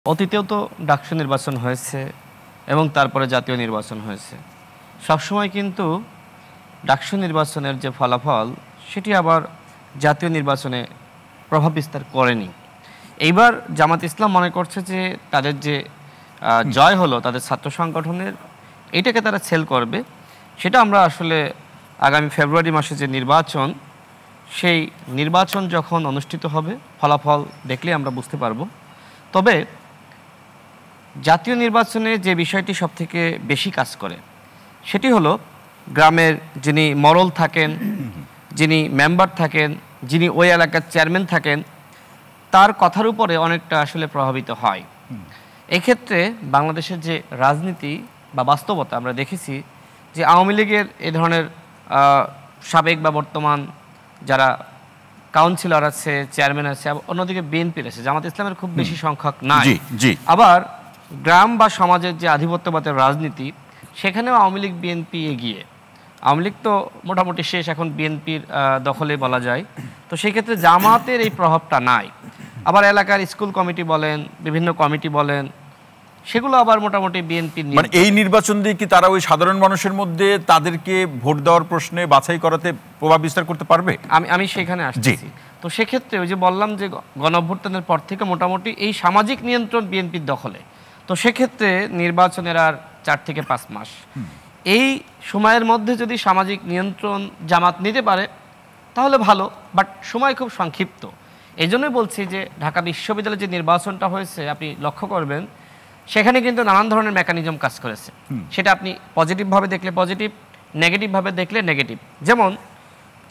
অতীতেও তো ডাকসু নির্বাচন হয়েছে এবং তারপরে জাতীয় নির্বাচন হয়েছে। সবসময় কিন্তু ডাকসু নির্বাচনের যে ফলাফল সেটি আবার জাতীয় নির্বাচনে প্রভাব বিস্তার করেনি। এইবার জামাত ইসলাম মনে করছে যে তাদের যে জয় হলো তাদের ছাত্র সংগঠনের, এইটাকে তারা সেল করবে। সেটা আমরা আসলে আগামী ফেব্রুয়ারি মাসে যে নির্বাচন, সেই নির্বাচন যখন অনুষ্ঠিত হবে ফলাফল দেখলে আমরা বুঝতে পারবো। তবে জাতীয় নির্বাচনে যে বিষয়টি সবথেকে বেশি কাজ করে সেটি হলো গ্রামের যিনি মরল থাকেন, যিনি মেম্বার থাকেন, যিনি ওই এলাকার চেয়ারম্যান থাকেন, তার কথার উপরে অনেকটা আসলে প্রভাবিত হয়। এক্ষেত্রে বাংলাদেশের যে রাজনীতি বা বাস্তবতা আমরা দেখেছি যে আওয়ামী লীগের এই ধরনের সাবেক বা বর্তমান যারা কাউন্সিলর আছে, চেয়ারম্যান আছে, অন্যদিকে বিএনপির আছে, জামাত ইসলামের খুব বেশি সংখ্যক নাই। আবার গ্রাম বা সমাজের যে আধিপত্যবাদের রাজনীতি, সেখানেও আওয়ামী লীগ বিএনপি এগিয়ে। আওয়ামী লীগ তো মোটামুটি শেষ, এখন বিএনপির দখলে বলা যায়। তো সেই ক্ষেত্রে জামাতের এই প্রভাবটা নাই। আবার এলাকার স্কুল কমিটি বলেন, বিভিন্ন কমিটি বলেন, সেগুলো আবার মোটামুটি বিএনপির। মানে এই নির্বাচন দিয়ে কি তারা ওই সাধারণ মানুষের মধ্যে তাদেরকে ভোট দেওয়ার প্রশ্নে বাছাই করাতে প্রভাব বিস্তার করতে পারবে? আমি সেখানে আসছি। তো সেক্ষেত্রে ওই যে বললাম যে গণঅভ্যুত্থানের পর থেকে মোটামুটি এই সামাজিক নিয়ন্ত্রণ বিএনপির দখলে। তো সেক্ষেত্রে নির্বাচনের আর 4 থেকে 5 মাস, এই সময়ের মধ্যে যদি সামাজিক নিয়ন্ত্রণ জামাত নিতে পারে তাহলে ভালো, বাট সময় খুব সংক্ষিপ্ত। এই জন্যই বলছি যে ঢাকা বিশ্ববিদ্যালয়ের যে নির্বাচনটা হয়েছে, আপনি লক্ষ্য করবেন সেখানে কিন্তু নানান ধরনের মেকানিজম কাজ করেছে। সেটা আপনি পজিটিভভাবে দেখলে পজিটিভ, নেগেটিভভাবে দেখলে নেগেটিভ। যেমন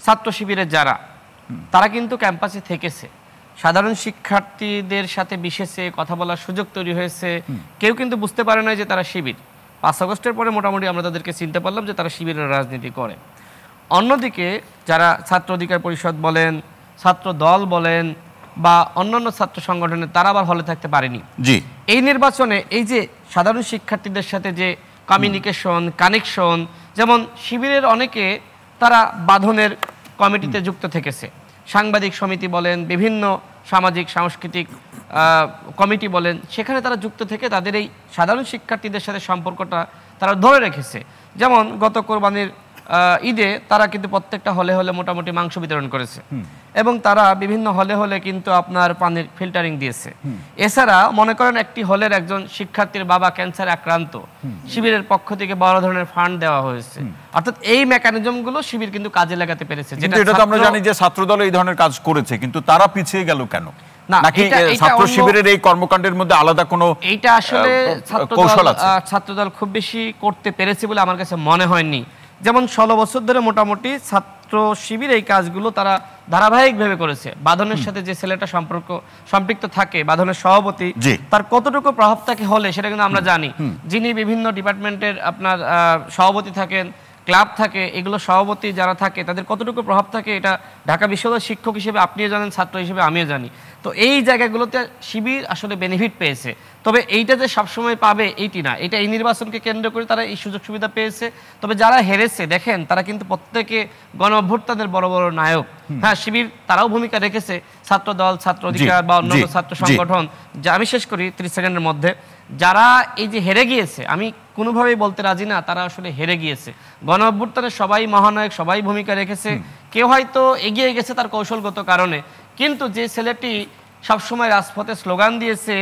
ছাত্র শিবিরের যারা, তারা কিন্তু ক্যাম্পাসে থেকেছে, সাধারণ শিক্ষার্থীদের সাথে বিশেষে কথা বলার সুযোগ তৈরি হয়েছে। কেউ কিন্তু বুঝতে পারে না যে তারা শিবির। 5 আগস্টের পরে মোটামুটি আমরা তাদেরকে চিনতে পারলাম যে তারা শিবিরের রাজনীতি করে। অন্যদিকে যারা ছাত্র অধিকার পরিষদ বলেন, ছাত্র দল বলেন বা অন্যান্য ছাত্র সংগঠনের, তারা আবার হলে থাকতে পারেনি। এই নির্বাচনে এই যে সাধারণ শিক্ষার্থীদের সাথে যে কমিউনিকেশন, কানেকশন, যেমন শিবিরের অনেকে তারা বাঁধনের কমিটিতে যুক্ত থেকেছে, সাংবাদিক সমিতি বলেন, বিভিন্ন সামাজিক সাংস্কৃতিক কমিটি বলেন, সেখানে তারা যুক্ত থেকে তাদের এই সাধারণ শিক্ষার্থীদের সাথে সম্পর্কটা তারা ধরে রেখেছে। যেমন গত কোরবানির ঈদে তারা কিন্তু প্রত্যেকটা হলে হলে মোটামুটি মাংস বিতরণ করেছে এবং তারা বিভিন্ন হলে হলে কিন্তু আপনার পানির ফিল্টারিং দিয়েছে। এছাড়া মনে করেন একটি হলের একজন শিক্ষার্থীর বাবা ক্যান্সারে আক্রান্ত, শিবিরের পক্ষ থেকে বড় ধরনের ফান্ড দেওয়া হয়েছে। অর্থাৎ এই মেকানিজমগুলো শিবির কিন্তু কাজে লাগাতে পেরেছে। যেটা তো আমরা জানি যে ছাত্রদল এই ধরনের কাজ করেছে, কিন্তু তারা পিছিয়ে গেল কেন? নাকি ছাত্র শিবিরের এই কর্মকাণ্ডের মধ্যে আলাদা কোনো এইটা আসলে ছাত্রদল খুব বেশি করতে পেরেছে বলে আমার কাছে মনে হয়নি। যেমন 16 বছর ধরে মোটামুটি ছাত্র শিবির এই কাজগুলো তারা ধারাবাহিকভাবে করেছে। বাঁধনের সাথে যে ছেলেটা সম্পৃক্ত থাকে, বাঁধনের সভাপতি, তার কতটুকু প্রভাব থাকে হলে সেটা কিন্তু আমরা জানি। যিনি বিভিন্ন ডিপার্টমেন্টের আপনার সভাপতি থাকেন, ক্লাব থাকে, এগুলো সভাপতি যারা থাকে তাদের কতটুকু প্রভাব থাকে, এটা ঢাকা বিশ্ববিদ্যালয়ের শিক্ষক হিসেবে আপনিও জানেন, ছাত্র হিসেবে আমিও জানি। তো এই জায়গাগুলোতে শিবির আসলে বেনিফিট পেয়েছে। তবে এইটা যে সবসময় পাবে এইটি না, এটা এই নির্বাচনকে কেন্দ্র করে তারা এই সুযোগ সুবিধা পেয়েছে। তবে যারা হেরেছে দেখেন, তারা কিন্তু প্রত্যেকে গণ অভ্যুত্থানের বড় বড় নায়ক। হ্যাঁ, শিবির তারাও ভূমিকা রেখেছে, ছাত্র দল, ছাত্র অধিকার বা অন্যান্য ছাত্র সংগঠন। যা আমি শেষ করি 30 সেকেন্ডের মধ্যে, যারা এই যে হেরে গিয়েছে, আমি কোনোভাবেই বলতে রাজি না তারা আসলে হেরে গিয়েছে। গণ অভ্যুত্থানে সবাই মহানায়ক, সবাই ভূমিকা রেখেছে। কেউ হয়তো এগিয়ে গেছে তার কৌশলগত কারণে, কিন্তু যে ছেলেটি সবসময় রাজপথে স্লোগান দিয়েছে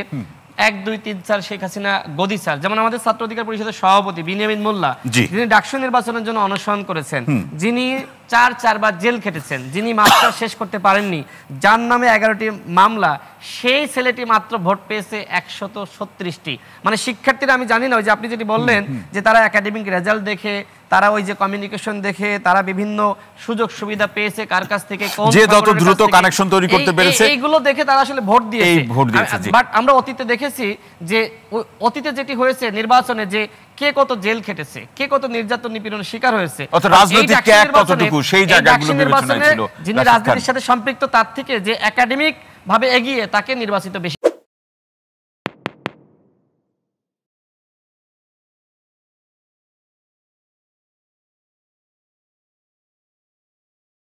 1, 2, 3, 4 শেখ হাসিনা গদি স্যার, যেমন আমাদের ছাত্র অধিকার পরিষদের সভাপতি বিনিয়ামিন মোল্লা, যিনি ডাকসু নির্বাচনের জন্য অনশন করেছেন, যিনি 4 বার জেল খেটেছেন, যিনি মাস্টার শেষ করতে পারেননি, যার নামে 11টি মামলা, সেই ছেলেটি মাত্র ভোট পেয়েছে 136টি। মানে শিক্ষার্থীরা, আমি জানি না ওই যে আপনি যেটি বললেন যে তারা একাডেমিক রেজাল্ট দেখে, তারা ওই যে কমিউনিকেশন দেখে, তারা বিভিন্ন সুযোগ সুবিধা পেয়েছে কার কাছ থেকে, যে যত দ্রুত কানেকশন তৈরি করতে পেরেছে, এইগুলো দেখে তারা আসলে ভোট দিয়েছে। বাট আমরা অতীতে দেখেছি যে অতীতে যেটি হয়েছে নির্বাচনে, যে কে কত জেল খেটেছে, কে কত নির্যাতন নিপীড়নের শিকার হয়েছে, রাজনৈতিক ত্যাগ কতটুকু, সেই জায়গাগুলো বিবেচনায় ছিল। যিনি রাজনীতির সাথে সম্পৃক্ত তার থেকে যে একাডেমিক ভাবে এগিয়ে, তাকে নির্বাচিত বেশি